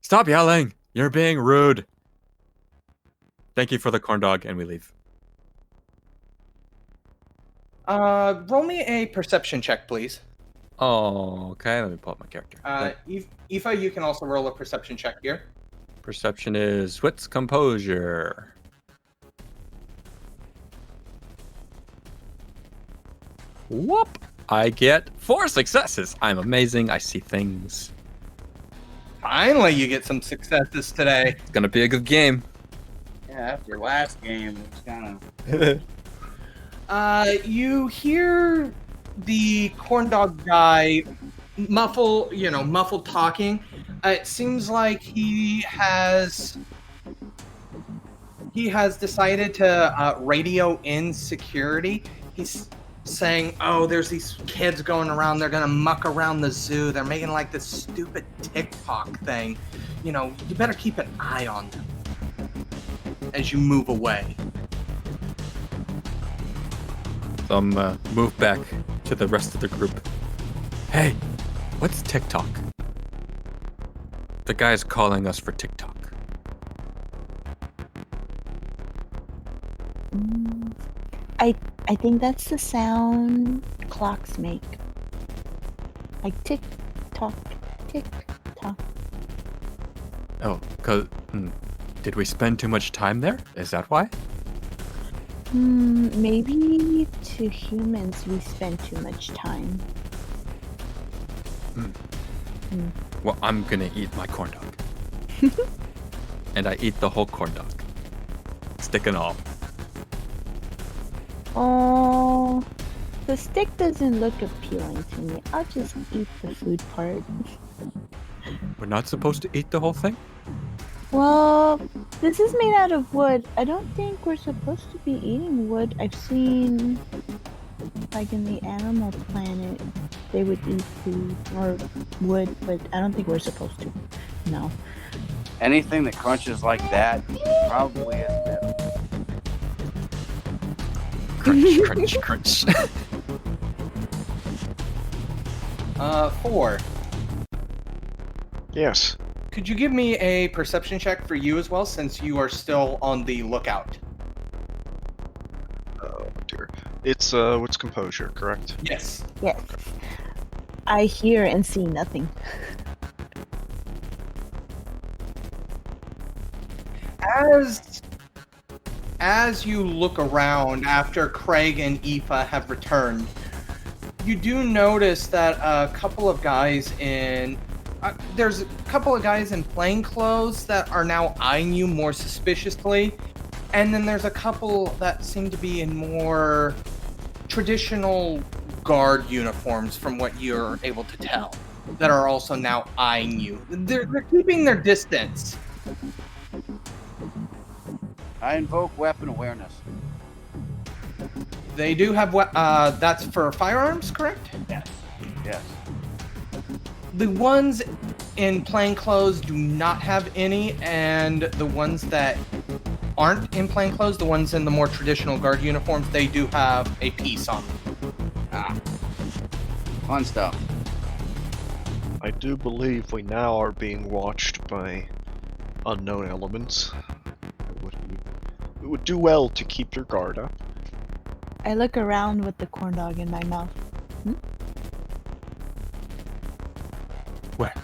Stop yelling! You're being rude. Thank you for the corn dog, and we leave. Roll me a perception check, please. Oh, okay. Let me pull up my character. Aoife, you can also roll a perception check here. Perception is wits composure. Whoop! I get 4 successes. I'm amazing. I see things. Finally, you get some successes today. It's gonna be a good game. Yeah, after last game, it was kind of. You hear the corn dog guy muffled talking. It seems like he has decided to radio in security. He's saying, "Oh, there's these kids going around. They're gonna muck around the zoo. They're making like this stupid TikTok thing. You better keep an eye on them as you move away." So I'm move back to the rest of the group. Hey, what's TikTok? The guy's calling us for TikTok. I think that's the sound clocks make. Like tick tock, tick tock. Oh, did we spend too much time there? Is that why? Maybe to humans we spend too much time. Well, I'm gonna eat my corn dog. And I eat the whole corn dog. Stick and all. Oh, the stick doesn't look appealing to me. I'll just eat the food part. We're not supposed to eat the whole thing? Well, this is made out of wood. I don't think we're supposed to be eating wood. I've seen, like in the Animal Planet, they would eat food or wood, but I don't think we're supposed to. No. Anything that crunches like that probably is better. Crunch, crunch, crunch. 4. Yes. Could you give me a perception check for you as well, since you are still on the lookout? Oh dear. It's what's composure, correct? Yes. Yes. I hear and see nothing. As you look around after Craig and Aoife have returned, you do notice that a couple of guys in plain clothes that are now eyeing you more suspiciously, and then there's a couple that seem to be in more traditional guard uniforms from what you're able to tell, that are also now eyeing you. They're keeping their distance. I invoke weapon awareness. They do have that's for firearms, correct? Yes. The ones in plain clothes do not have any, and the ones that aren't in plain clothes, the ones in the more traditional guard uniforms, they do have a piece on them. Fun stuff. I do believe we now are being watched by unknown elements. It would do well to keep your guard up. I look around with the corn dog in my mouth. Where?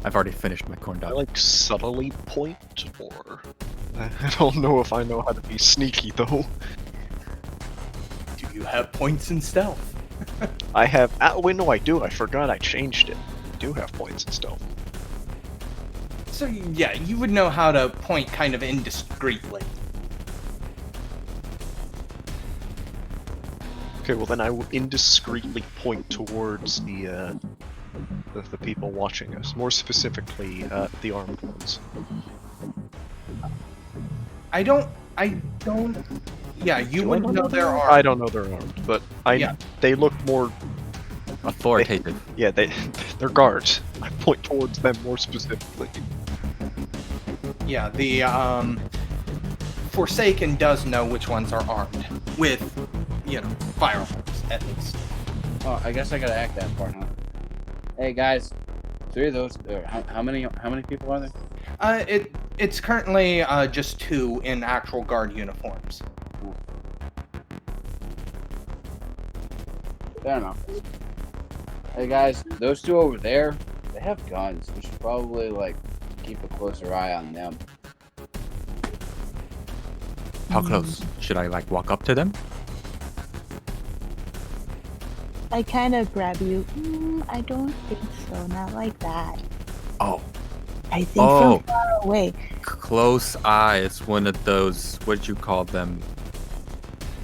I've already finished my corn I dog. like subtly point, or I don't know if I know how to be sneaky though. Do you have points in stealth? I have. Wait, no, I do. I forgot I changed it. I do have points and stuff. So yeah, you would know how to point kind of indiscreetly. Okay, well then I will indiscreetly point towards the people watching us. More specifically, the armed ones. I don't. Yeah, you wouldn't know they're armed. I don't know they're armed, but they look more Authoritative. they're guards. I point towards them more specifically. Yeah, the Forsaken does know which ones are armed with, firearms at least. Oh, I guess I gotta act that part, huh? Hey guys, 3 of those. How many people are there? It's currently just 2 in actual guard uniforms. Fair enough. Hey guys, those 2 over there, they have guns. We should probably like keep a closer eye on them. How close? Should I like walk up to them? I kind of grab you. I don't think so. Not like that. Oh, I think Oh. from far away. close eye is one of those. What'd you call them?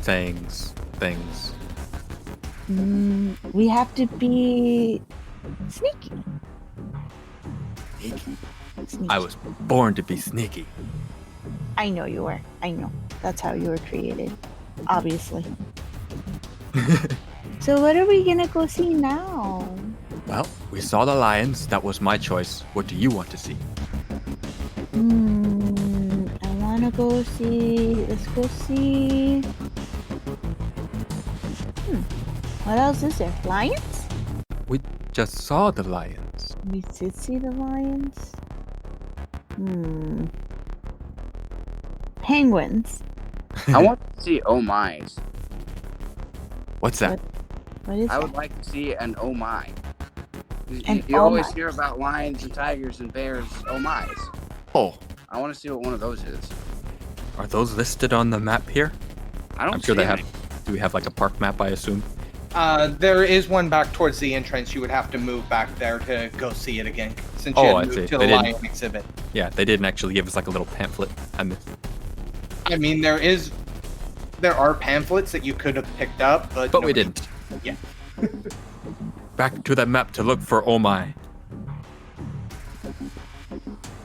Things. We have to be sneaky. Sneaky. I was born to be sneaky. I know you were. I know. That's how you were created. Obviously. So what are we gonna go see now? Well, we saw the lions. That was my choice. What do you want to see? I wanna go see. Let's go see. What else is there? Lions? We just saw the lions. We did see the lions. Penguins. I want to see Oh My's. What's that? What is I that? would like to see an Oh My. An You Oh always My? hear about lions and tigers and bears. Oh My's. Oh, I want to see what one of those is. are those listed on the map here? I don't I'm sure see they have. any. Do we have like a park map? I assume. There is one back towards the entrance. You would have to move back there to go see it again, since Oh, you I had see. moved to They the didn't- lion exhibit. Yeah, they didn't actually give us like a little pamphlet. I missed. I mean, there are pamphlets that you could have picked up, but But we nobody- didn't. Yeah. Back to the map to look for Oh My.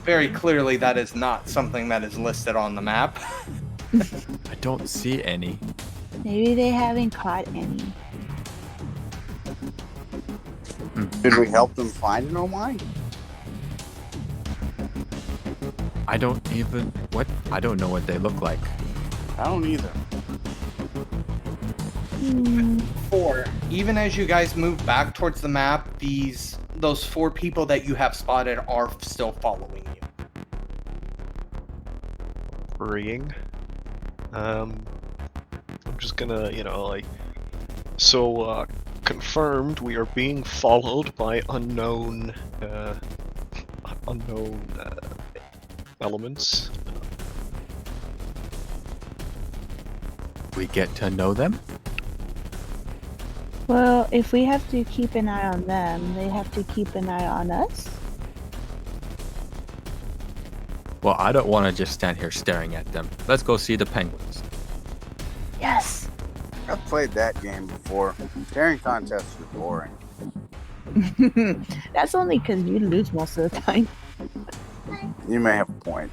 Very clearly, that is not something that is listed on the map. I don't see any. Maybe they haven't caught any. Should we help them find an Oh My? I don't even. What? I don't know what they look like. I don't either. 4. Even as you guys move back towards the map, those 4 people that you have spotted are still following you. Worrying. I'm just gonna, so, confirmed we are being followed by unknown elements. We get to know them. Well, if we have to keep an eye on them, they have to keep an eye on us. Well, I don't want to just stand here staring at them. Let's go see the penguins. Yes. I've played that game before. Staring contests are boring. That's only because you lose most of the time. You may have a point.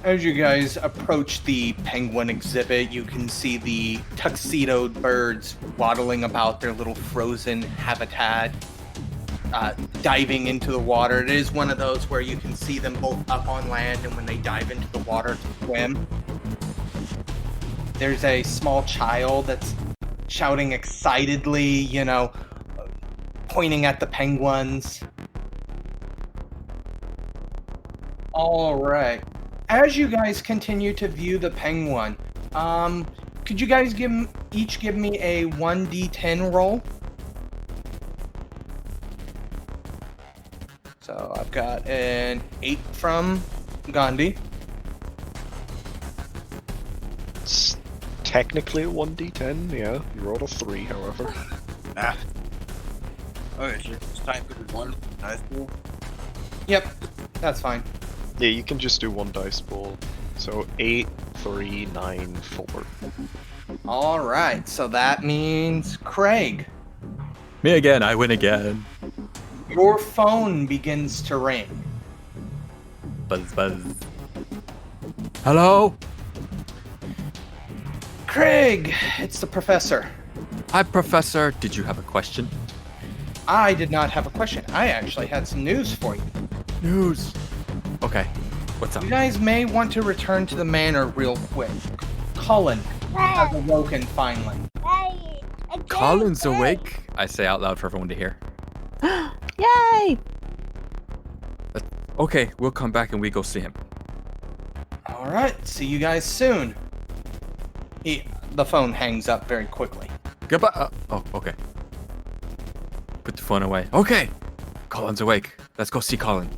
As you guys approach the penguin exhibit, you can see the tuxedoed birds waddling about their little frozen habitat, diving into the water. It is one of those where you can see them both up on land and when they dive into the water to swim. There's a small child that's shouting excitedly, pointing at the penguins. All right. As you guys continue to view the penguin, could you guys each give me a 1d10 roll? So I've got an 8 from Gandhi. It's technically a 1d10, yeah. You rolled a 3, however. Okay, so just type in 1 dice pool. Yep, that's fine. Yeah, you can just do 1 dice pool. So 8, 3, 9, 4. All right, so that means Craig. Me again. I win again. Your phone begins to ring. Buzz buzz. Hello? Craig, it's the professor. Hi, Professor. Did you have a question? I did not have a question. I actually had some news for you. News. Okay. What's up? You guys may want to return to the manor real quick. Cullen has awoken finally. Cullen's awake, I say out loud for everyone to hear. Yay! Okay, we'll come back and we go see him. All right, see you guys soon. The phone hangs up very quickly. Goodbye. Oh, okay. Put the phone away. Okay, Cullen's awake. Let's go see Cullen.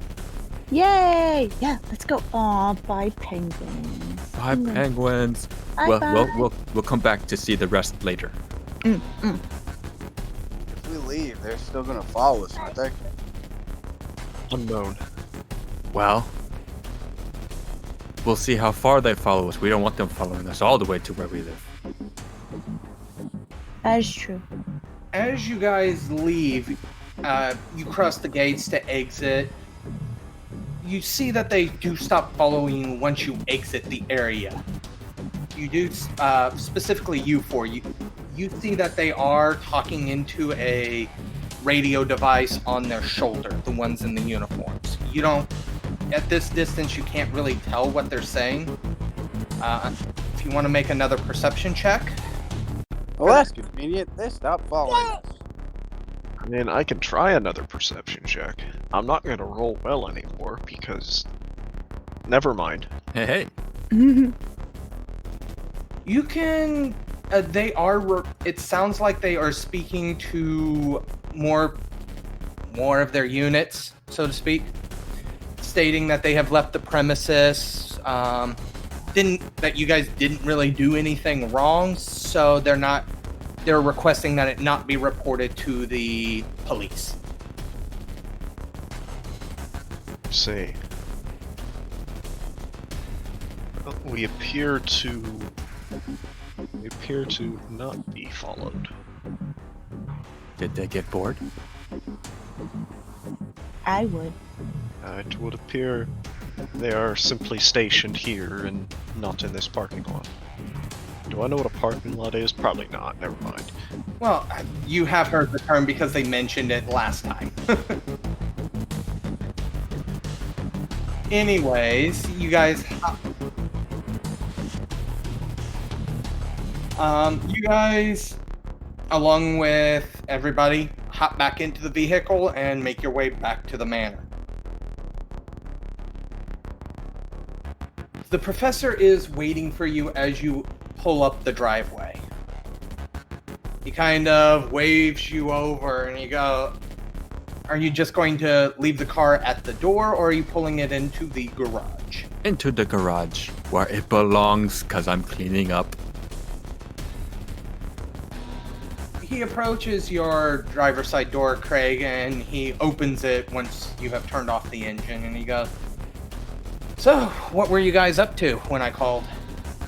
Yay! Yeah, let's go. Aw, bye, penguins. Bye, penguins. Bye, Well, bye. we'll come back to see the rest later. If we leave, they're still gonna follow us, aren't they? Unknown. Well, we'll see how far they follow us. We don't want them following us all the way to where we live. That is true. As you guys leave, you cross the gates to exit. You see that they do stop following you once you exit the area. You do, specifically you four, you see that they are talking into a radio device on their shoulder, the ones in the uniforms. You don't, at this distance, you can't really tell what they're saying. If you want to make another perception check. Well, that's convenient. They stopped following us. I mean, I can try another perception check. I'm not gonna roll well anymore because... Never mind. Hey. You can, it sounds like they are speaking to more of their units, so to speak, stating that they have left the premises, that you guys didn't really do anything wrong, so they're requesting that it not be reported to the police. See. Well, we appear to not be followed. Did they get bored? I would. It would appear they are simply stationed here and not in this parking lot. Do I know what a parking lot is? Probably not. Never mind. Well, you have heard the term because they mentioned it last time. Anyways, you guys... you guys, along with everybody, hop back into the vehicle and make your way back to the manor. The professor is waiting for you as you pull up the driveway. He kind of waves you over and you go, are you just going to leave the car at the door or are you pulling it into the garage? Into the garage, where it belongs, because I'm cleaning up. He approaches your driver's side door, Craig, and he opens it once you have turned off the engine, and he goes, so, what were you guys up to when I called?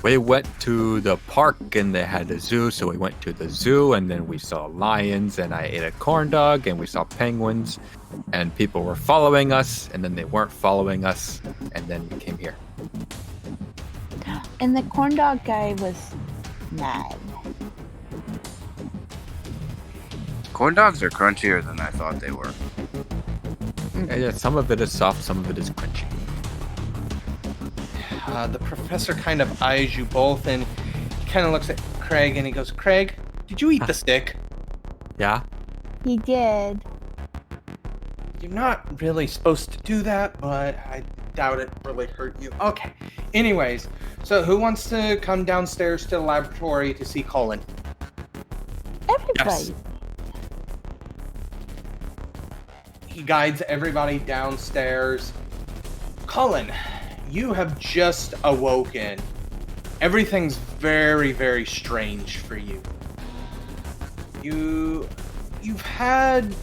We went to the park and they had a zoo, so we went to the zoo and then we saw lions and I ate a corn dog and we saw penguins and people were following us and then they weren't following us and then we came here. And the corn dog guy was mad. Corn dogs are crunchier than I thought they were. Yeah, some of it is soft, some of it is crunchy. The professor kind of eyes you both, and he kind of looks at Craig, and he goes, Craig, did you eat the stick? Yeah? He did. You're not really supposed to do that, but I doubt it really hurt you. Okay. Anyways, so who wants to come downstairs to the laboratory to see Cullen? Everybody. Yes. He guides everybody downstairs. Cullen, you have just awoken. Everything's very, very strange for you. You've had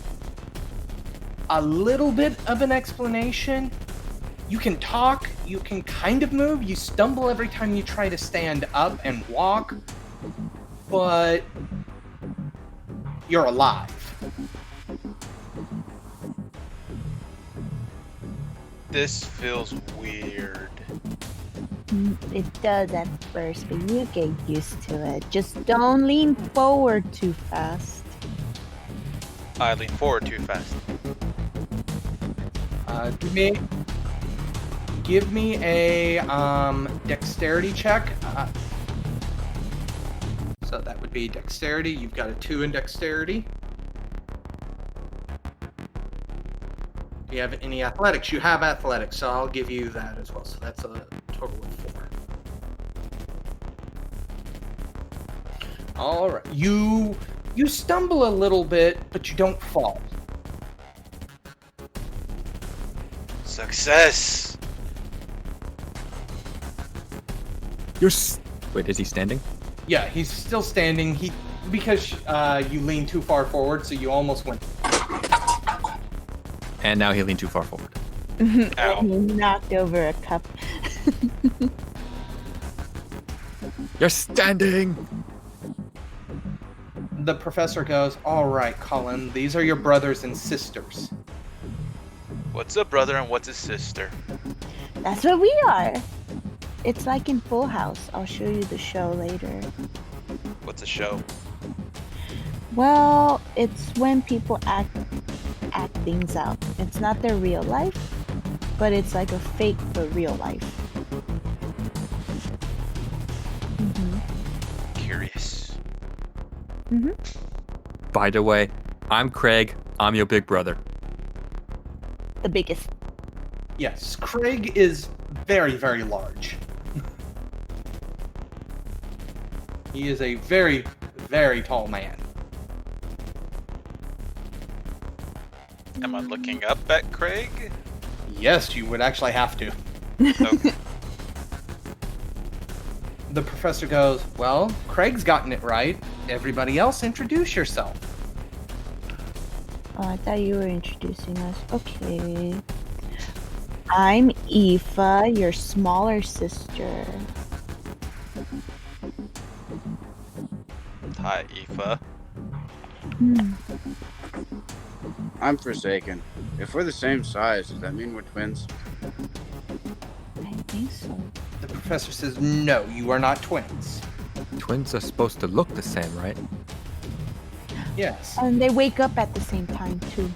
a little bit of an explanation. You can talk, you can kind of move, you stumble every time you try to stand up and walk, but you're alive. This feels weird. It does at first, but you get used to it. Just don't lean forward too fast. I lean forward too fast. Give me a dexterity check. So that would be dexterity. You've got a 2 in dexterity. Do you have any athletics? You have athletics, so I'll give you that as well. So that's a total of 4. All right. You stumble a little bit, but you don't fall. Success. Wait, is he standing? Yeah, he's still standing. Because you leaned too far forward, so you almost went. And now he leaned too far forward. Ow. He knocked over a cup. You're standing! The professor goes, "All right, Cullen, these are your brothers and sisters." What's a brother and what's a sister? That's what we are. It's like in Full House. I'll show you the show later. What's a show? Well, it's when people act things out. It's not their real life, but it's like a fake for real life. Curious. By the way, I'm Craig. I'm your big brother. The biggest. Yes, Craig is very, very large. He is a very, very tall man. Am I looking up at Craig? Yes, you would actually have to. Okay. The professor goes, "Well, Craig's gotten it right. Everybody else, introduce yourself." Oh, I thought you were introducing us. Okay. I'm Aoife, your smaller sister. Hi, Aoife. I'm Forsaken. If we're the same size, does that mean we're twins? I think so. The professor says, "No, you are not twins." Twins are supposed to look the same, right? Yes. And they wake up at the same time too.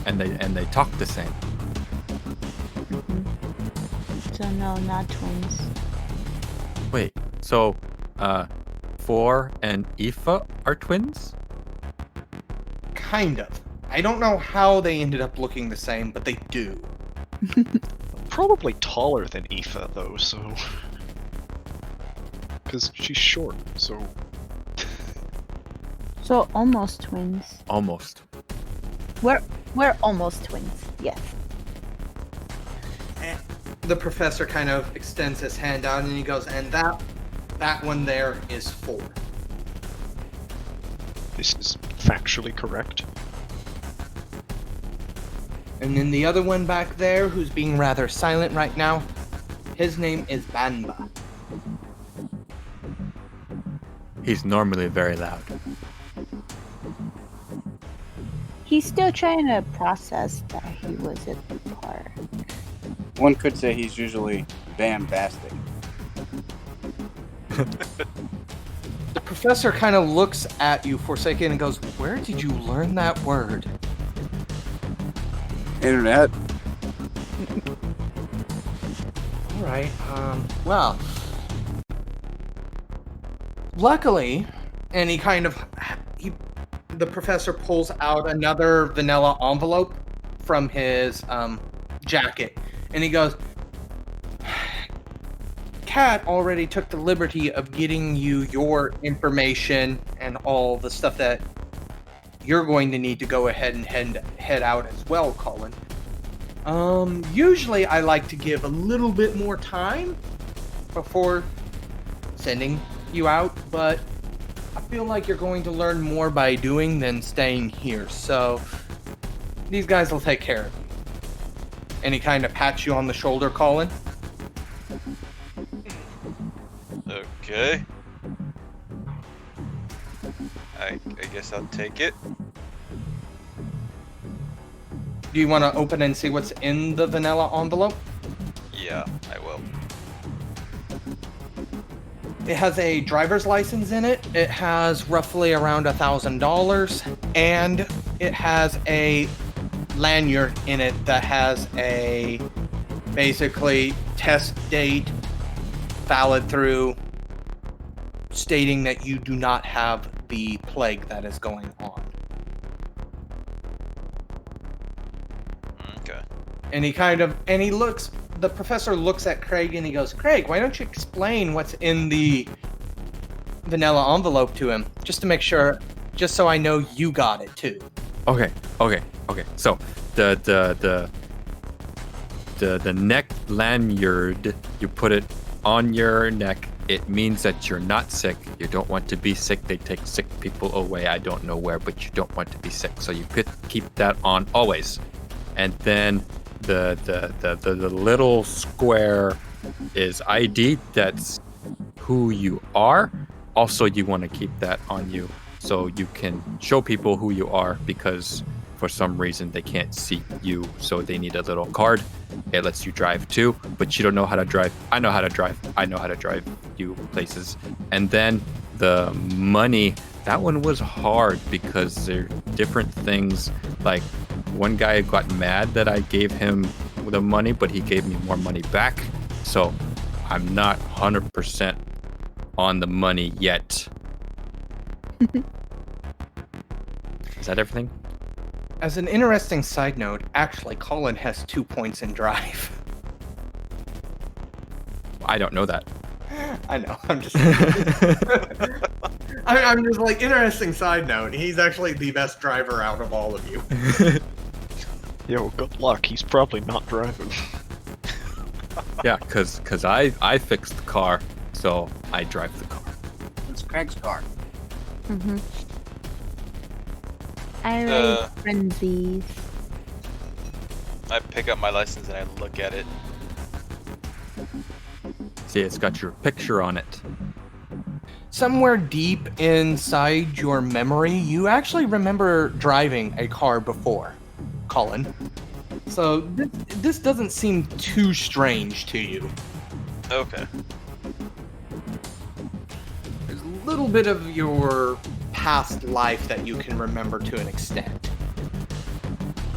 And they talk the same. So no, not twins. Wait, so, Four and Aoife are twins? Kind of. I don't know how they ended up looking the same, but they do. Probably taller than Aoife, though, so... Because she's short, so... So almost twins. Almost. We're almost twins. Yes. And the professor kind of extends his hand out and he goes, "And that one there is 4." This is factually correct. And then the other one back there, who's being rather silent right now, his name is Banba. He's normally very loud. He's still trying to process that he was at the park. One could say he's usually bombastic. The professor kind of looks at you for a second and goes, "Where did you learn that word?" Internet. All right. Well, luckily, and the professor pulls out another vanilla envelope from his jacket, and he goes, "Kat already took the liberty of getting you your information and all the stuff that you're going to need to go ahead and head out as well, Cullen. Usually I like to give a little bit more time before sending you out, but I feel like you're going to learn more by doing than staying here, so these guys will take care of you." And he kind of pats you on the shoulder, Cullen. Okay. I guess I'll take it. Do you want to open and see what's in the vanilla envelope? Yeah, I will. It has a driver's license in it. It has roughly around $1,000, and it has a lanyard in it that has a basically test date, valid through stating that you do not have the plague that is going on. Okay. And the professor looks at Craig and he goes, Craig, why don't you explain what's in the vanilla envelope to him, just to make sure, just so I know you got it too. Okay. So the neck lanyard, you put it on your neck. It means that you're not sick. You don't want to be sick. They take sick people away. I don't know where, but you don't want to be sick. So you keep that on always. And then the little square is ID. That's who you are. Also, you want to keep that on you so you can show people who you are, because for some reason they can't see you, so they need a little card. It lets you drive too, but you don't know how to drive. I know how to drive. I know how to drive you places. And then the money, that one was hard because there are different things. Like one guy got mad that I gave him the money, but he gave me more money back. So I'm not 100% on the money yet. Is that everything? As an interesting side note, actually, Cullen has 2 points in drive. I don't know that. I know. I'm just. I'm just like, interesting side note. He's actually the best driver out of all of you. Yo, good luck. He's probably not driving. Yeah, cause I fixed the car, so I drive the car. It's Craig's car. Mm-hmm. I ride frenzies. I pick up my license and I look at it. See, it's got your picture on it. Somewhere deep inside your memory, you actually remember driving a car before, Cullen. So this doesn't seem too strange to you. Okay. There's a little bit of your past life that you can remember to an extent.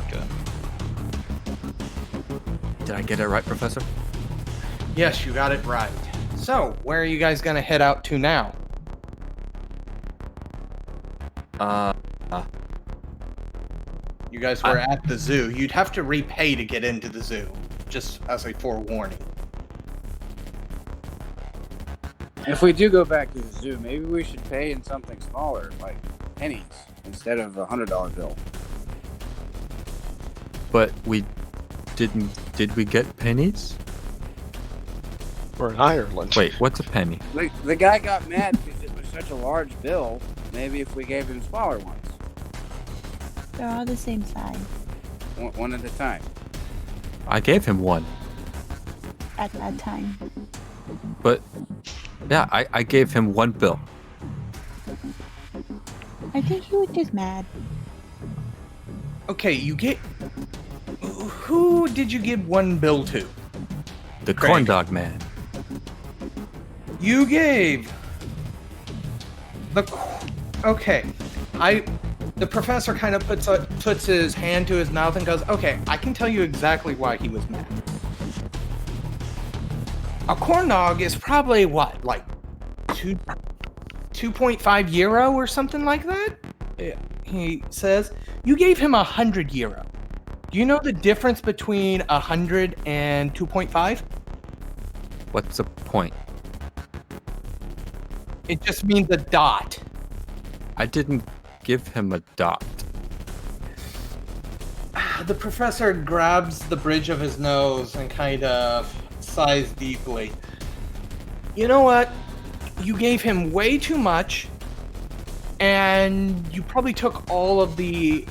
Okay. Did I get it right, Professor? Yes, you got it right. So, where are you guys gonna head out to now? You guys were at the zoo. You'd have to repay to get into the zoo, just as a forewarning. If we do go back to the zoo, maybe we should pay in something smaller, like pennies, instead of a $100 bill. But we didn't. Did we get pennies? We're in Ireland. Wait, what's a penny? The guy got mad because it was such a large bill. Maybe if we gave him smaller ones. They're all the same size One at a time. I gave him one. at that time. But yeah, I gave him one bill. I think he was just mad. Okay, who did you give one bill to? The Craig. corn dog man. You gave okay. The professor kind of puts his hand to his mouth and goes, "Okay, I can tell you exactly why he was mad. A corn dog is probably what, like 2.5 euro or something like that?" He says, "You gave him 100 euro. Do you know the difference between 100 and 2.5? What's the point? It just means a dot." I didn't give him a dot. The professor grabs the bridge of his nose and kind of sighs deeply. You know what? You gave him way too much, and you probably took all of the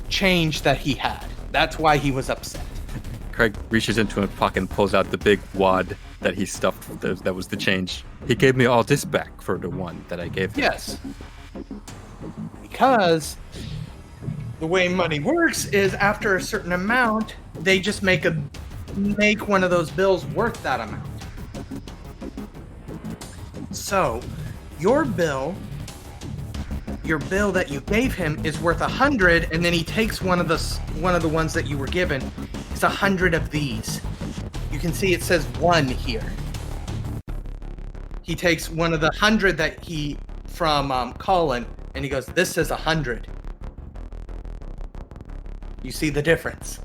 change that he had. That's why he was upset. Craig reaches into his pocket and pulls out the big wad that he stuffed. That was the change. He gave me all this back for the one that I gave him. Yes. Because the way money works is after a certain amount, they just make one of those bills worth that amount. So, your bill that you gave him is worth 100, and then he takes one of the ones that you were given. It's 100 of these. You can see it says 1 here. He takes one of the 100 that he from Cullen, and he goes, "This says 100. You see the difference?"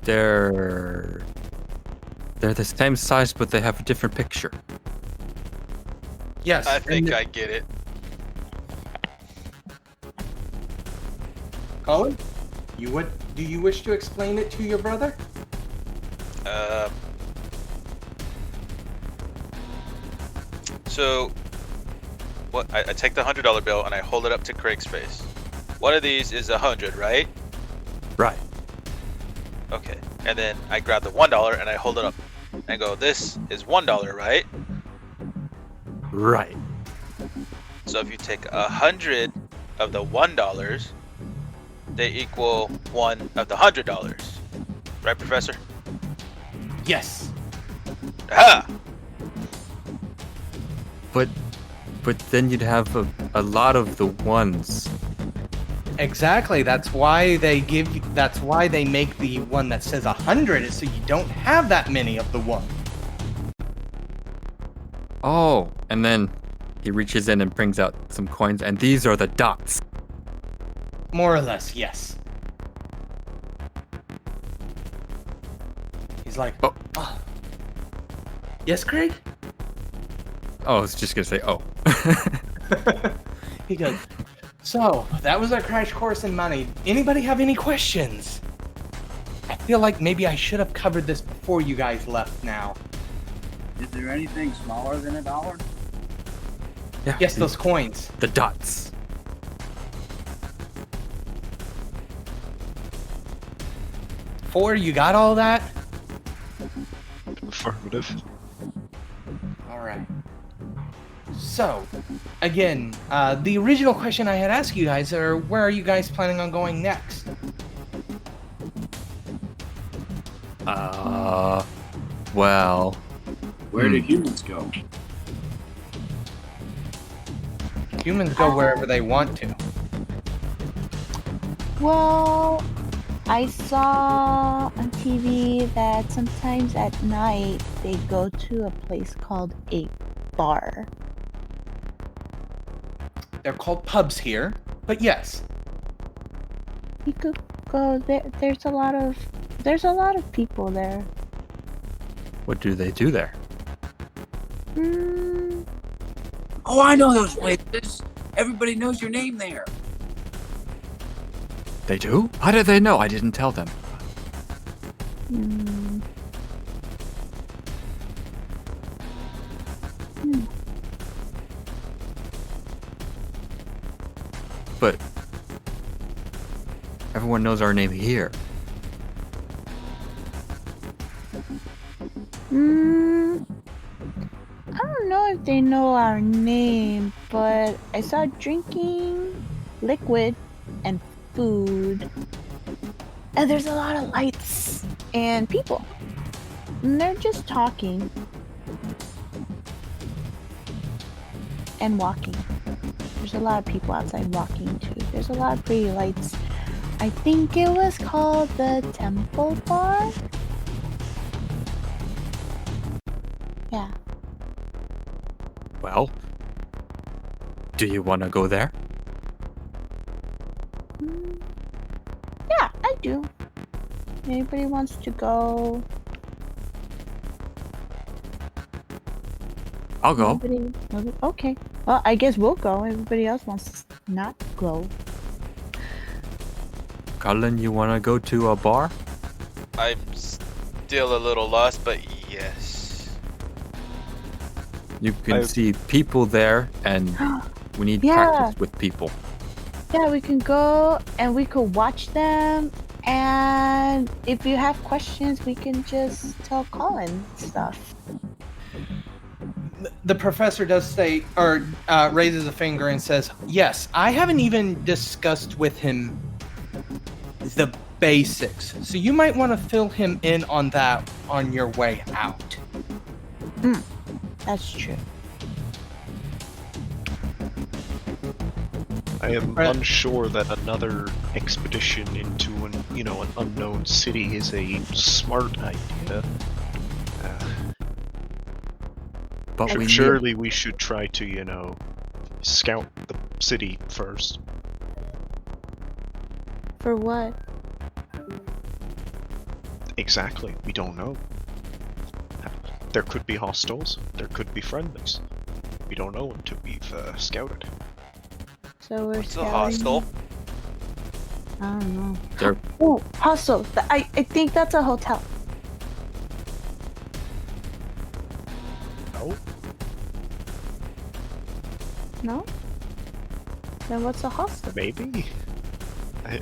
They're the same size, but they have a different picture. Yes. I think I get it. Cullen, do you wish to explain it to your brother? So, what? I take the $100 bill and I hold it up to Craig's face. One of these is 100, right? Right. Okay. And then I grab the $1 and I hold it up and go, "This is $1, right?" Right. So if you take 100 of the $1, they equal one of the $100, right, Professor? Yes. Ah! But then you'd have a lot of the ones. Exactly. That's why they make the one that says 100, is so you don't have that many of the one. Oh, and then he reaches in and brings out some coins, and these are the dots. More or less, yes. He's like, Oh. "Oh. Yes, Craig?" Oh, I was just gonna say, oh. He goes, "So, that was our crash course in money. Anybody have any questions? I feel like maybe I should have covered this before you guys left now." Is there anything smaller than $1? Yeah. Yes, those coins. The dots. Four, you got all that? Affirmative. All right. So, again, the original question I had asked you guys are, where are you guys planning on going next? Well, Where do humans go? Humans go wherever they want to. Well, I saw on TV that sometimes at night they go to a place called a bar. They're called pubs here, but yes. You could go there. There's a lot of people there. what do they do there? Oh, I know those places. Everybody knows your name there. They do? How did they know? I didn't tell them. Hmm. But everyone knows our name here. I don't know if they know our name, but I saw drinking, liquid, and food. And there's a lot of lights and people. And they're just talking. And walking. There's a lot of people outside walking too. There's a lot of pretty lights. I think it was called the Temple Bar. Yeah. Well, do you want to go there? Yeah, I do. Anybody wants to go? I'll go. Okay. Well, I guess we'll go. Everybody else wants to not go. Cullen, you want to go to a bar? I'm still a little lost, but yes. You can see people there, and we need Yeah. practice with people. Yeah, we can go and we could watch them. And if you have questions, we can just tell Colin stuff. The professor does say, or raises a finger and says, "Yes, I haven't even discussed with him the basics. So you might want to fill him in on that on your way out." That's true. I am Right. unsure that another expedition into an unknown city is a smart idea. But So we surely we should try to, scout the city first. For what? Exactly, we don't know. There could be hostiles, there could be friendlies. We don't know until we've scouted. So we're What's a scouting. hostel? I don't know. There- Oh, hostel. I think that's a hotel. No? No? Then what's a hostel? Maybe? I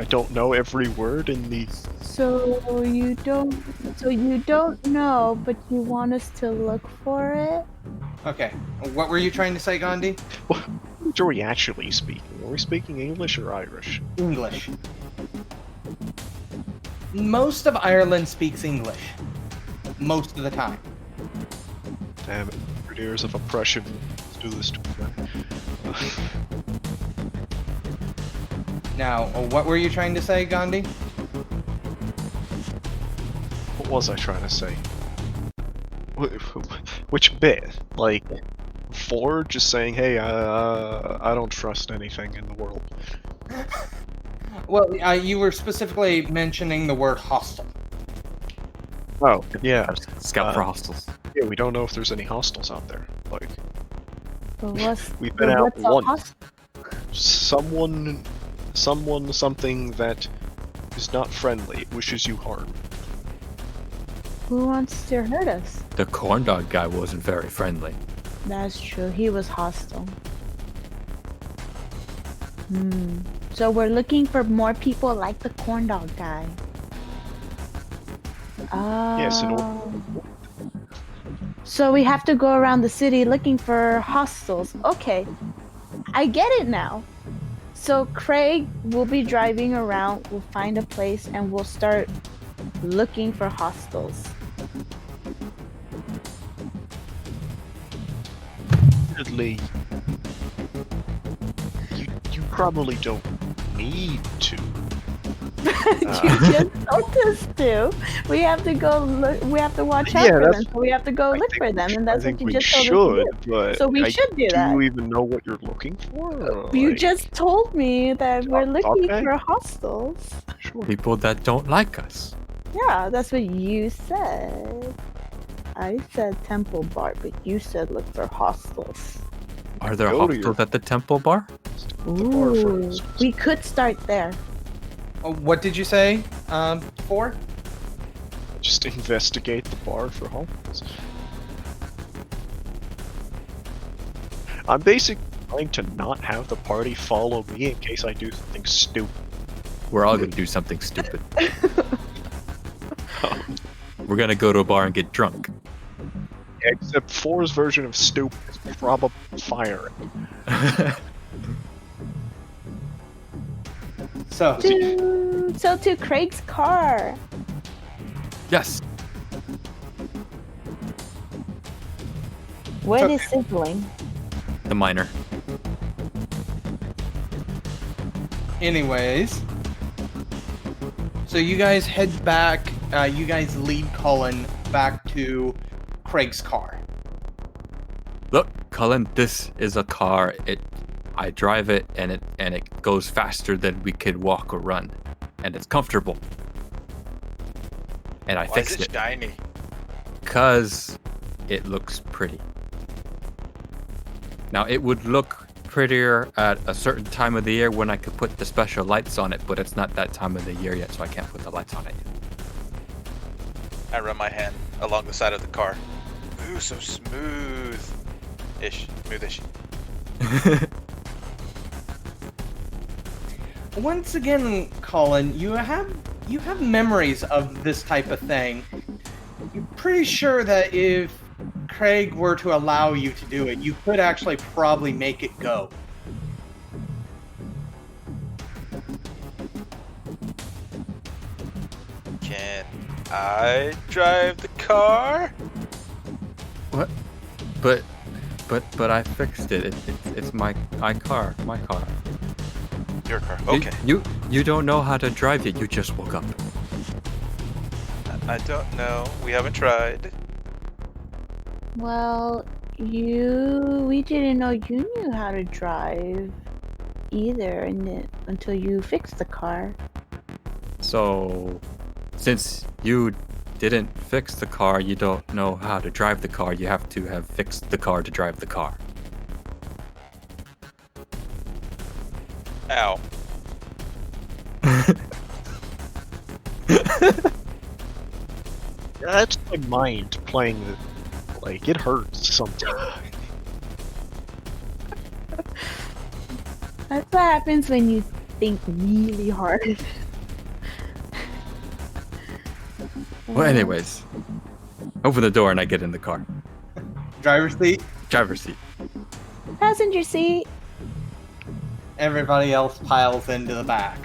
don't know every word in the... So you don't know, but you want us to look for it? Okay. What were you trying to say, Gandhi? What are we actually speaking? Are we speaking English or Irish? English. Most of Ireland speaks English. Most of the time. Damn it. 100 years of oppression. Let's do this to me. Now, what were you trying to say, Gandhi? What was I trying to say? Which bit? Like, 4 just saying, hey, I don't trust anything in the world. Well, you were specifically mentioning the word hostile. Oh, yeah. Scout for hostels. Yeah, we don't know if there's any hostiles out there. Like, But what's we've been out what's a once. hostel? Something that is not friendly, wishes you harm. Who wants to hurt us? The corn dog guy wasn't very friendly. That's true. He was hostile. So we're looking for more people like the corn dog guy. Yes, in order- So we have to go around the city looking for hostels. Okay, I get it now. So Craig will be driving around, we'll find a place, and we'll start looking for hostels. Admittedly, you probably don't need to. You just told us to. We have to go look. We have to watch out Yeah, for that's- them. So we have to go I look think for we them, should- and I that's what think you we just told us should, to do. but So we should do that. Do you even know what you're looking for? or, You like- just told me that we're looking Okay. for hostels. Sure. People that don't like us. Yeah, that's what you said. I said temple bar, but you said look for hostels. Are there Go to hostels your- at the temple bar? The bar, for Ooh, instance. we could start there. What did you say? 4? Just investigate the bar for homeless. I'm basically trying to not have the party follow me in case I do something stupid. We're all gonna do something stupid. We're gonna go to a bar and get drunk. Except 4's version of stupid is probably firing. So, To Craig's car. Yes. What Okay. is sibling? The miner. anyways. So you guys head back, you guys lead Cullen back to Craig's car. Look, Cullen, this is a car. I drive it and it goes faster than we could walk or run. And it's comfortable. And I Why fixed is it it shiny? because it looks pretty. Now it would look prettier at a certain time of the year when I could put the special lights on it, but it's not that time of the year yet, so I can't put the lights on it. I run my hand along the side of the car. Ooh, so smooth-ish. Smoothish. Once again, Cullen, you have memories of this type of thing. You're pretty sure that if Craig were to allow you to do it, you could actually probably make it go. Can I drive the car? But I fixed it. It's my car. My car. Your car. Okay. You don't know how to drive yet. You just woke up. I don't know. We haven't tried. Well, we didn't know you knew how to drive either, until you fixed the car. So, since you didn't fix the car, you don't know how to drive the car. You have to have fixed the car to drive the car. Ow. That's my mind playing the. Like, it hurts sometimes. That's what happens when you think really hard. Well, anyways, open the door and I get in the car. Driver's seat. Driver's seat. Passenger seat. Everybody else piles into the back.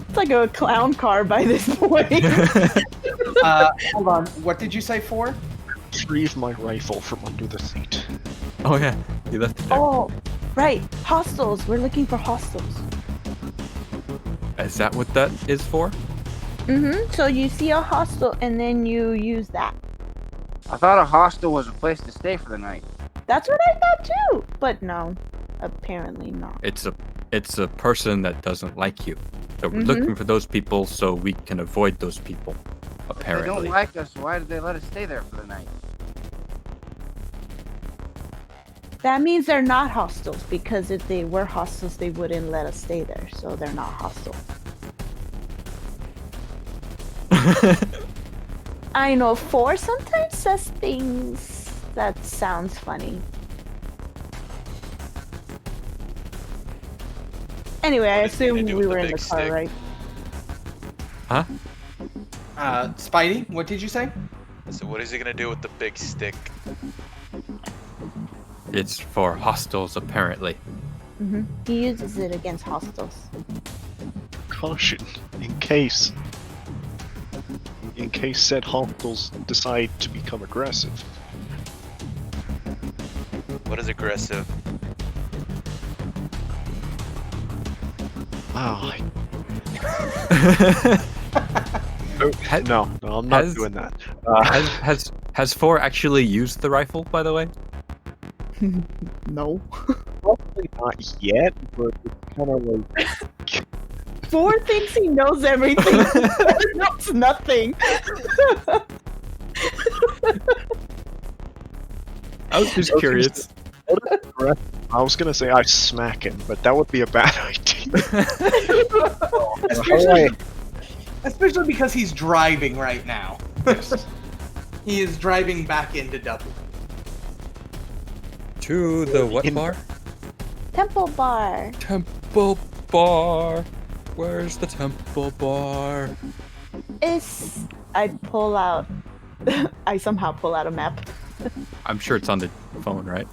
It's like a clown car by this point. Hold on. What did you say for? Retrieve my rifle from under the seat. Oh yeah, you left it there. Oh, right. Hostels. We're looking for hostels. Is that what that is for? Mm-hmm. So you see a hostel and then you use that. I thought a hostel was a place to stay for the night. That's what I thought too. But no, apparently not. It's a person that doesn't like you. So we're looking for those people so we can avoid those people. If they Apparently. don't like us, why did they let us stay there for the night? That means they're not hostels, because if they were hostels, they wouldn't let us stay there. So they're not hostels. I know 4 sometimes says things that sounds funny. Anyway, I What is he gonna assume do we with the were in the big car, stick? right? Huh? Spidey, what did you say? So what is he gonna do with the big stick? It's for hostels, apparently. He uses it against hostels. Caution, in case said hostels decide to become aggressive. What is aggressive? Ah, Has- no, I'm not has- doing that. has 4 actually used the rifle, by the way? No. Probably not yet, but it's kind of like 4 thinks he knows everything. Knows nothing. I was just curious. I was gonna say I smack him, but that would be a bad idea. Especially because he's driving right now. He is driving back into Dublin. To the what bar? Temple bar. Temple bar. Where's the temple bar? I pull out. I somehow pull out a map. I'm sure it's on the phone, right?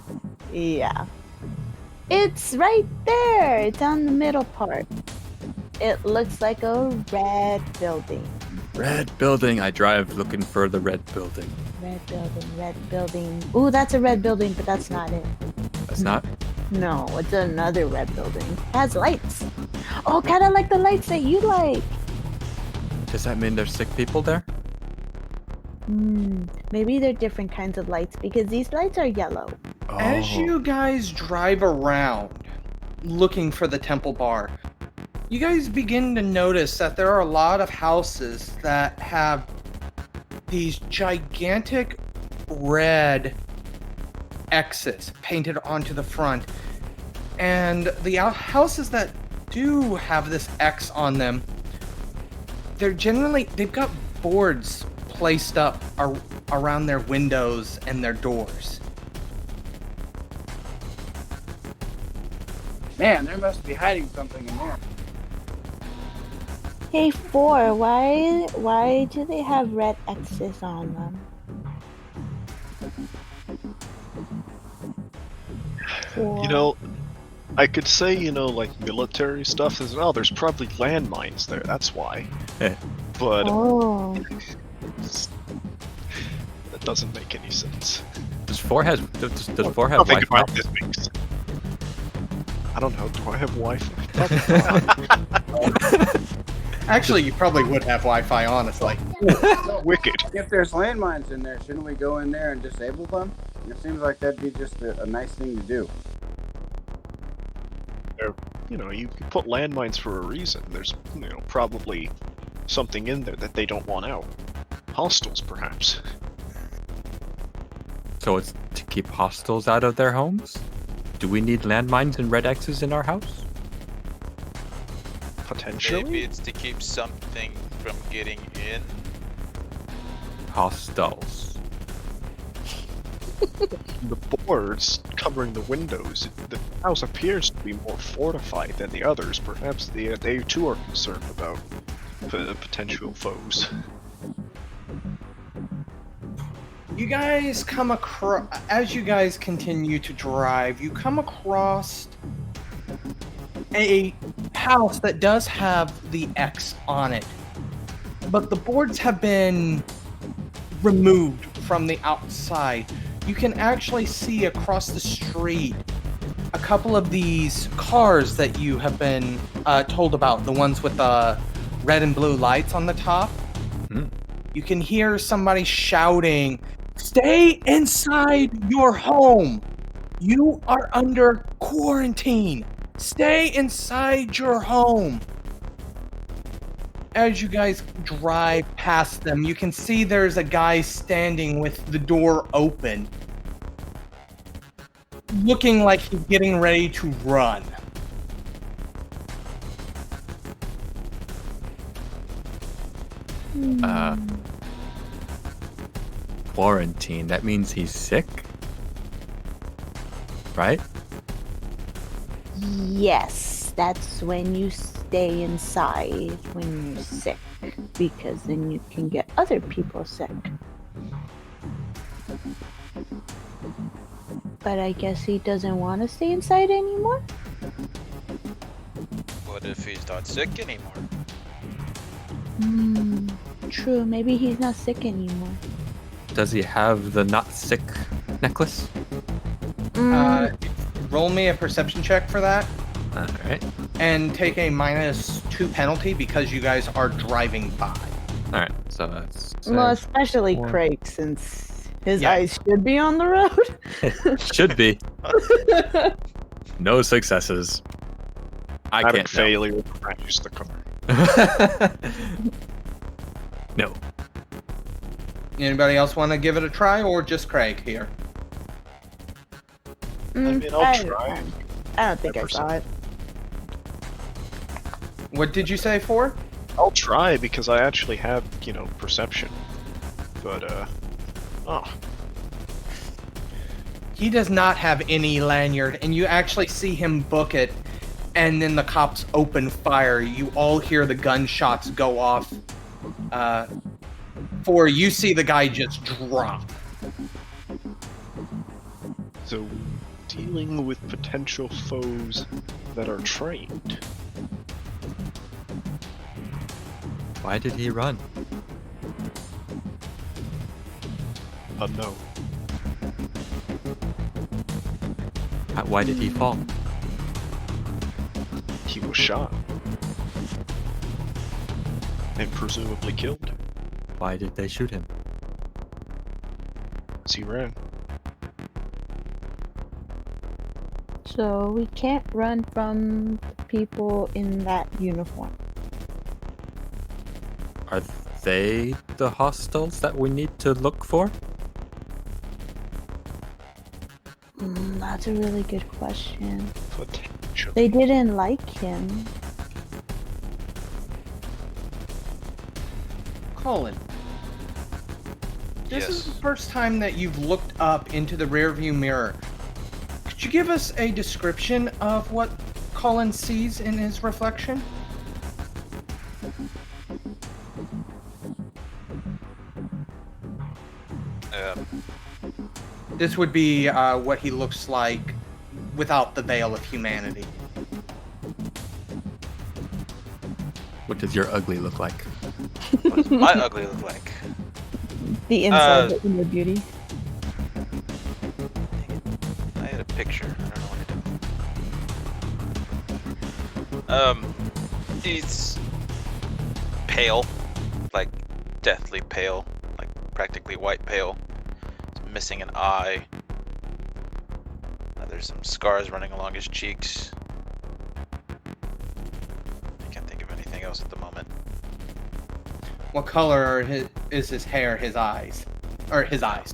Yeah. It's right there. It's on the middle part. It looks like a red building. Red building. I drive looking for the red building. Red building, red building. Ooh, that's a red building, but that's not it. That's not? No, it's another red building. It has lights. Oh, kind of like the lights that you like. Does that mean there's sick people there? Maybe they're different kinds of lights, because these lights are yellow. As Oh. you guys drive around looking for the temple bar, you guys begin to notice that there are a lot of houses that have these gigantic red X's painted onto the front. And the houses that do have this X on them, they've got boards placed up around their windows and their doors. Man, there must be hiding something in there. Hey, 4, why do they have red X's on them? 4. You know, I could say, like military stuff is, oh, there's probably landmines there, that's why. Eh. But Oh. that doesn't make any sense. Does 4 have Nothing Wi-Fi? about this makes sense. I don't know, do I have Wi-Fi? Actually, you probably would have Wi-Fi, honestly. Wicked. If there's landmines in there, shouldn't we go in there and disable them? It seems like that'd be just a nice thing to do. You put landmines for a reason. There's, probably something in there that they don't want out. Hostiles, perhaps. So it's to keep hostiles out of their homes? Do we need landmines and red X's in our house? Potentially. Maybe it's to keep something from getting in. Hostiles. The boards covering the windows, the house appears to be more fortified than the others. Perhaps they too are concerned about potential foes. You guys come across, as you guys continue to drive, you come across a house that does have the X on it, but the boards have been removed from the outside. You can actually see across the street a couple of these cars that you have been told about, the ones with the red and blue lights on the top. Mm. You can hear somebody shouting, "Stay inside your home! You are under quarantine! Stay inside your home!" As you guys drive past them, you can see there's a guy standing with the door open, looking like he's getting ready to run. Quarantine. That means he's sick? Right? Yes, that's when you stay inside when you're sick, because then you can get other people sick. But I guess he doesn't want to stay inside anymore? What if he's not sick anymore? True, maybe he's not sick anymore. Does he have the not sick necklace? Roll me a perception check for that, Alright. and take a -2 penalty because you guys are driving by. Alright, so that's... Well, especially four. Craig, since his Yeah. eyes should be on the road. Should be. No successes. I Having can't know. failure crashes the car. No. Anybody else want to give it a try, or just Craig here? I mean, I'll try. I don't think I saw it. What did you say for? I'll try because I actually have, perception. But, He does not have any lanyard, and you actually see him book it, and then the cops open fire. You all hear the gunshots go off. You see the guy just drop. So, dealing with potential foes that are trained. Why did he run? Unknown. Why did he fall? He was shot. And presumably killed Why did they shoot him? as he ran. So we can't run from the people in that uniform. Are they the hostiles that we need to look for? That's a really good question. Potentially. They didn't like him. Cullen, this Yes. is the first time that you've looked up into the rearview mirror. Could you give us a description of what Cullen sees in his reflection? This would be what he looks like without the veil of humanity. What does your ugly look like? What does my ugly look like? The inside, the inner beauty. I had a picture. I don't know what to do. He's pale, like deathly pale, like practically white pale. He's missing an eye. There's some scars running along his cheeks. I can't think of anything else at the moment. What color is his hair? His eyes, or his eyes?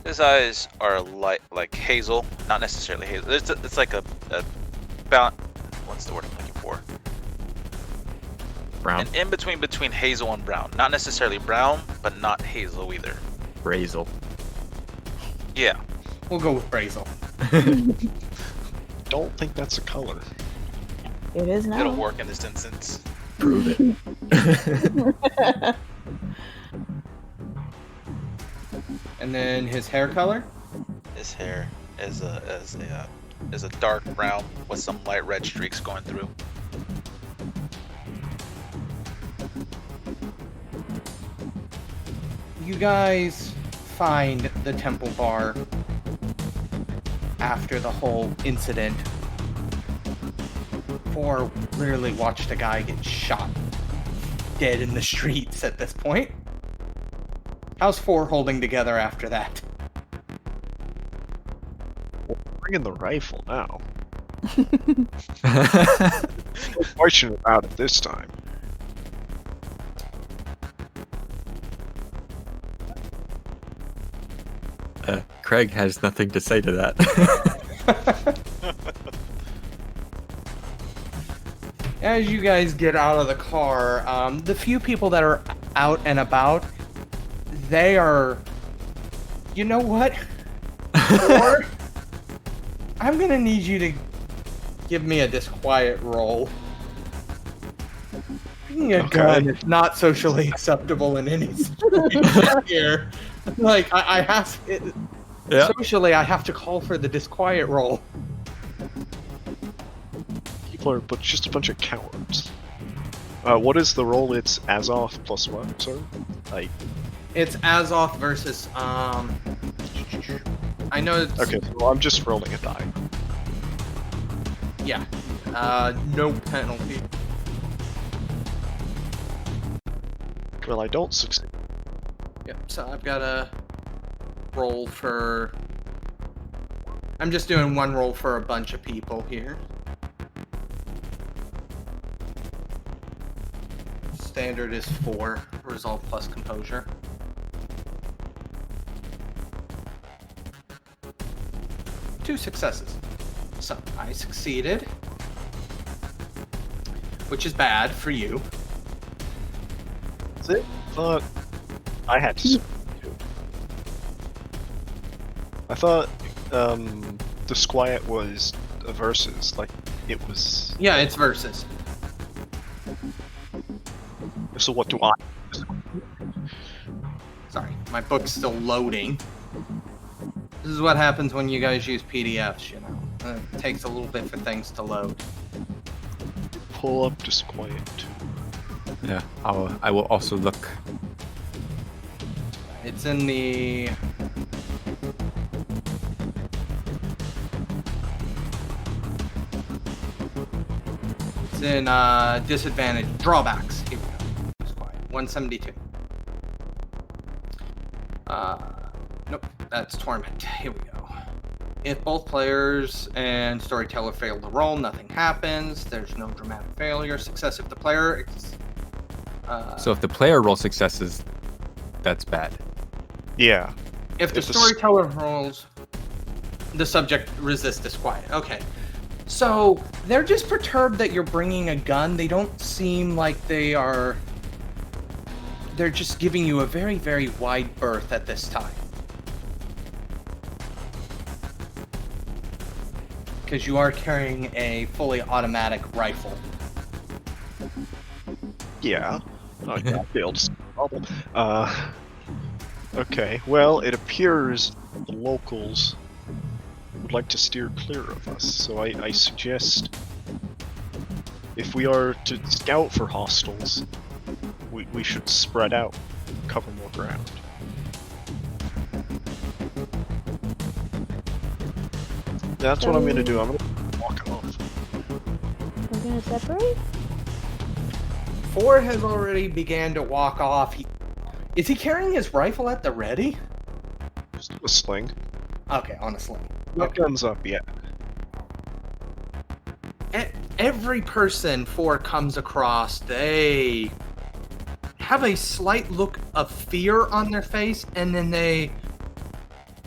His eyes are light, like hazel, not necessarily hazel. It's like a what's the word I'm looking for? Brown. An in between hazel and brown. Not necessarily brown, but not hazel either. Brazel. Yeah. We'll go with Brazel. Don't think that's a color. It is now. It'll work in this instance. Prove it. And then his hair color? His hair is a dark brown with some light red streaks going through. You guys find the temple bar after the whole incident. 4 literally watched a guy get shot dead in the streets at this point. How's 4 holding together after that? Bring in the rifle now. No question about it this time. Craig has nothing to say to that. As you guys get out of the car, the few people that are out and about, they are... You know what? Or, I'm gonna need you to give me a disquiet roll. Bringing a gun is not socially acceptable in any situation here. Like, I have... Yeah. Socially, I have to call for the disquiet roll. People are but just a bunch of cowards. What is the roll? It's Azoth plus what, sir? Like, It's Azoth versus, I know it's... okay, well, I'm just rolling a die. Yeah. No penalty. Well, I don't succeed. Yep, so I've got a roll for... I'm just doing one roll for a bunch of people here. Standard is 4. Resolve plus composure. Two successes. So, I succeeded. Which is bad for you. That's it? I thought I had to succeed too. I thought Disquiet was a versus, like it was. Yeah, it's versus. So what do I? Sorry, my book's still loading. This is what happens when you guys use PDFs, you know. It takes a little bit for things to load. Pull up Disquiet too. Yeah, I will also look. It's in the... It's in disadvantage drawbacks. Here we go. It's quiet. 172. Nope, that's torment. Here we go. If both players and Storyteller fail to roll, nothing happens. There's no dramatic failure. Success if the player... So if the player rolls successes, that's bad. Yeah. If the If the Storyteller rolls, the subject resists disquiet. Okay. So, they're just perturbed that you're bringing a gun. They don't seem like they are... They're just giving you a very, very wide berth at this time. Because you are carrying a fully automatic rifle. Yeah. Oh, yeah. Failed. Okay. Well, it appears the locals would like to steer clear of us, so I suggest if we are to scout for hostiles, we should spread out, cover more ground. That's what I'm gonna do. I'm gonna walk them off. We're gonna separate? Four has already began to walk off. Is he carrying his rifle at the ready? Just a sling. Okay, on a sling. Not guns up yet. Every person Four comes across, they have a slight look of fear on their face, and then they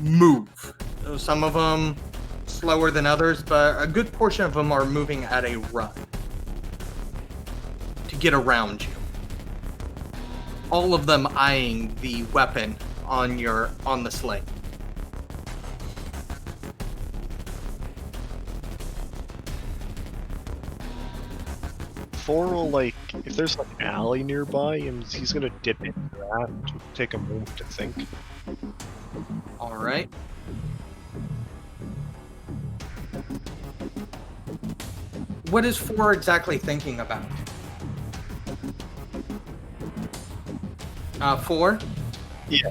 move. Some of them slower than others, but a good portion of them are moving at a run to get around you. All of them eyeing the weapon on the sling. Four will, like, if there's like an alley nearby, and he's gonna dip into that to take a moment to think. All right. What is Four exactly thinking about? Four? Yeah.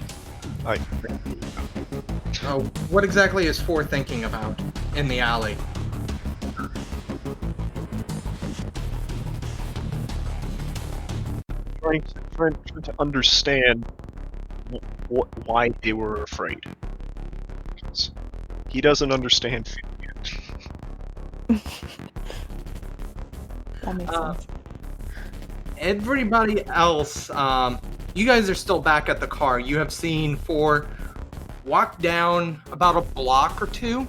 What exactly is Four thinking about in the alley? Trying to understand why they were afraid. 'Cause he doesn't understand fear yet. That makes sense. Everybody else, you guys are still back at the car. You have seen Four walk down about a block or two,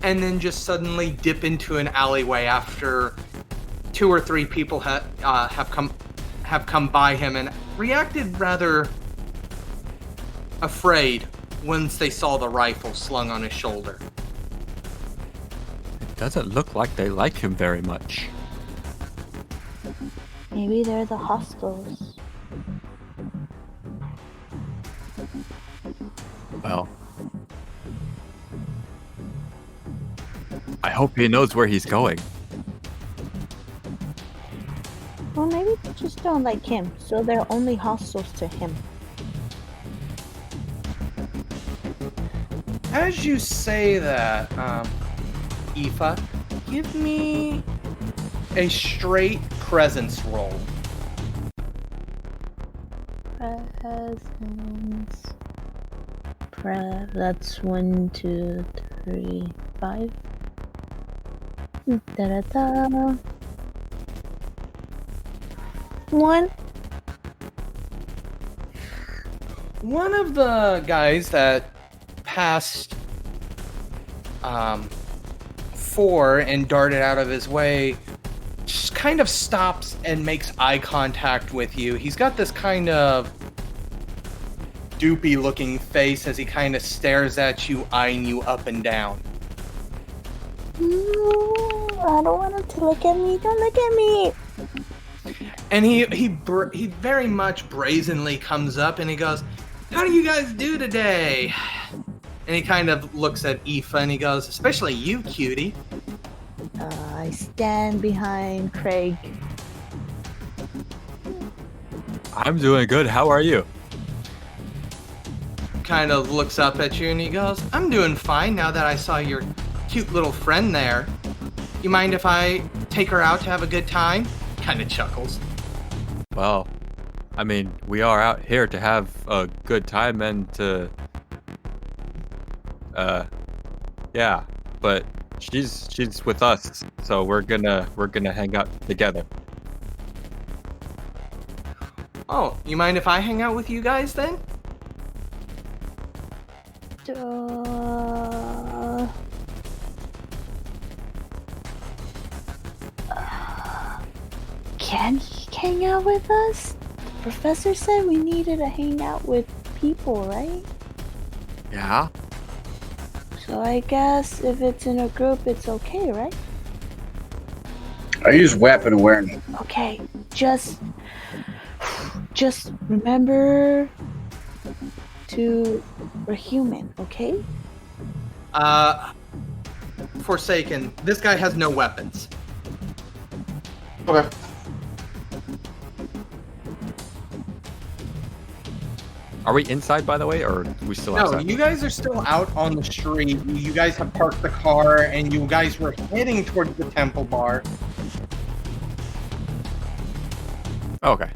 and then just suddenly dip into an alleyway after 2 or 3 people have come by him and reacted rather afraid once they saw the rifle slung on his shoulder. It doesn't look like they like him very much. Maybe they're the hostiles. Well, I hope he knows where he's going. Well, maybe they just don't like him, so they're only hostiles to him. As you say that, Aoife, give me a straight presence roll. Presents. That's 1, 2, 3, 5. Da-da-da. 1. One of the guys that passed Four and darted out of his way just kind of stops and makes eye contact with you. He's got this kind of doopy looking face as he kind of stares at you, eyeing you up and down. I don't want him to look at me. Don't look at me. And he very much brazenly comes up and he goes, "How do you guys do today?" And he kind of looks at Aoife and he goes, "Especially you, cutie." I stand behind Craig. I'm doing good. How are you? Kind of looks up at you and he goes, "I'm doing fine now that I saw your cute little friend there. You mind if I take her out to have a good time?" Kind of chuckles. Well, I mean, we are out here to have a good time and to, yeah, but she's with us, so we're gonna hang out together. Oh, you mind if I hang out with you guys then? Can he hang out with us? The professor said we needed to hang out with people, right? Yeah? So I guess if it's in a group, it's okay, right? I use weapon awareness. Okay, just remember we're human, okay? Forsaken, this guy has no weapons. Okay. Are we inside, by the way, or are we still No, outside? you guys are still out on the street. You guys have parked the car and you guys were heading towards the temple bar. Okay.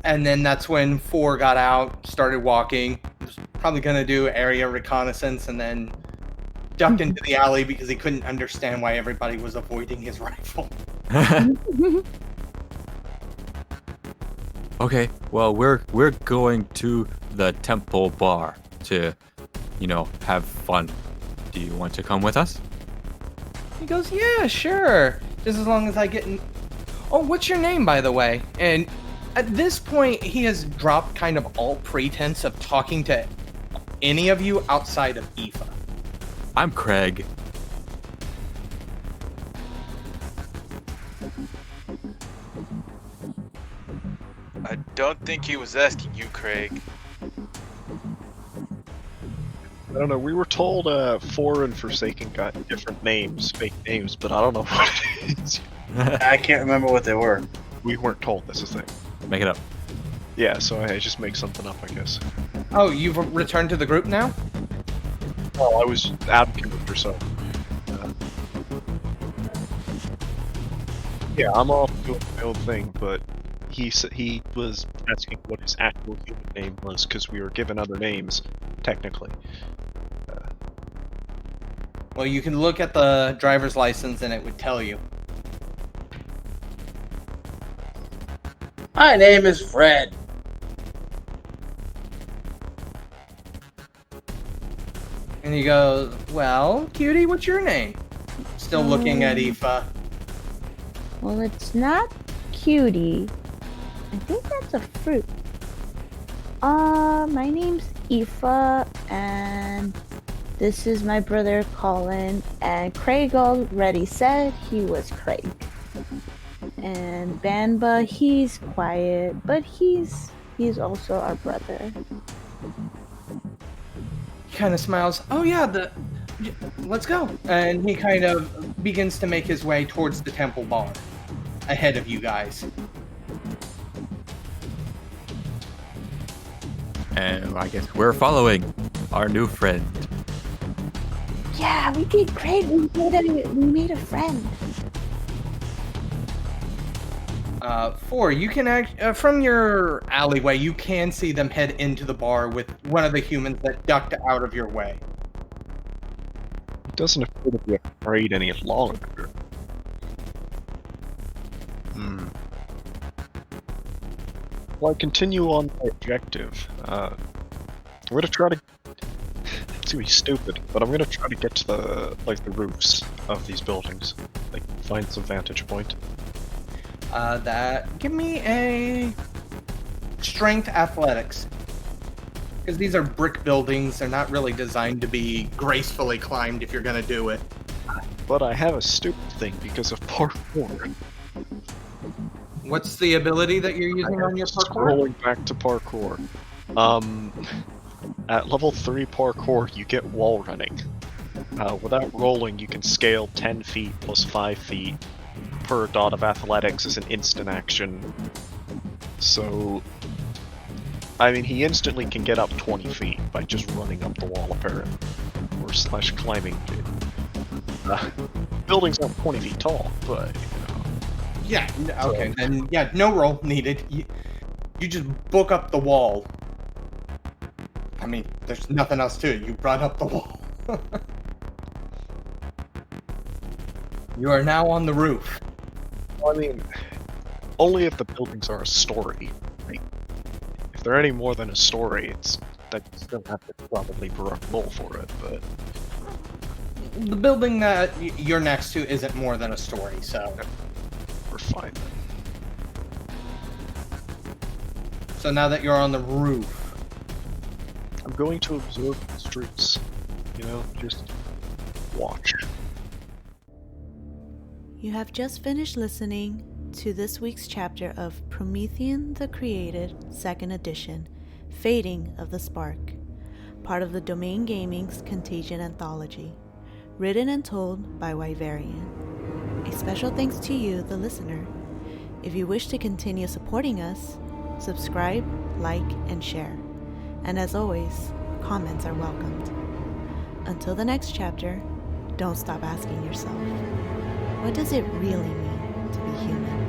And then that's when 4 got out, started walking. Was probably going to do area reconnaissance and then ducked into the alley because he couldn't understand why everybody was avoiding his rifle. Okay, well, we're going to the temple bar to, have fun. Do you want to come with us? He goes, yeah, sure. Just as long as I get in... Oh, what's your name, by the way? And at this point, he has dropped kind of all pretense of talking to any of you outside of Aoife. I'm Craig. I don't think he was asking you, Craig. I don't know. We were told For and Forsaken got different names, fake names, but I don't know what it is. I can't remember what they were. We weren't told this is the thing. Make it up. Yeah, so I just make something up, I guess. Oh, you've returned to the group now? Oh, I was out of character, so. Yeah, I'm off doing my own thing, but he was asking what his actual human name was because we were given other names, technically. Well, you can look at the driver's license and it would tell you. My name is Fred. And he goes, well, cutie, what's your name? Still looking at Aoife. Well, it's not cutie. I think that's a fruit. My name's Aoife, and this is my brother Cullen, and Craig already said he was Craig. And Banba, he's quiet, but he's also our brother. He kind of smiles. Oh yeah, let's go. And he kind of begins to make his way towards the temple bar, ahead of you guys. And I guess we're following our new friend. Yeah, we did great. We made a friend. 4, you can from your alleyway, you can see them head into the bar with one of the humans that ducked out of your way. It doesn't appear to be afraid any longer. Well, I continue on my objective. I'm gonna try to... It's gonna be stupid, but I'm gonna try to get to the roofs of these buildings. Find some vantage point. Give me a strength athletics. Because these are brick buildings, they're not really designed to be gracefully climbed if you're gonna do it. But I have a stupid thing because of parkour. What's the ability that you're using on your parkour? Scrolling back to parkour. At level 3 parkour, you get wall running. Without rolling, you can scale 10 feet plus 5 feet per dot of athletics as an instant action. So, I mean, he instantly can get up 20 feet by just running up the wall, apparently. Or / climbing. Building's not 20 feet tall, but, Yeah, okay, then, yeah, no roll needed. You just book up the wall. I mean, there's nothing else to it. You brought up the wall. You are now on the roof. Well, I mean, only if the buildings are a story. If they're any more than a story, that you still have to probably roll for it, but... The building that you're next to isn't more than a story, so... We're fine then. So now that you're on the roof... I'm going to observe the streets. Just watch. You have just finished listening to this week's chapter of Promethean the Created, 2nd edition, Fading of the Spark, part of the Domain Gaming's Contagion Anthology, written and told by Wyverian. A special thanks to you, the listener. If you wish to continue supporting us, subscribe, like, and share. And as always, comments are welcomed. Until the next chapter, don't stop asking yourself, what does it really mean to be human?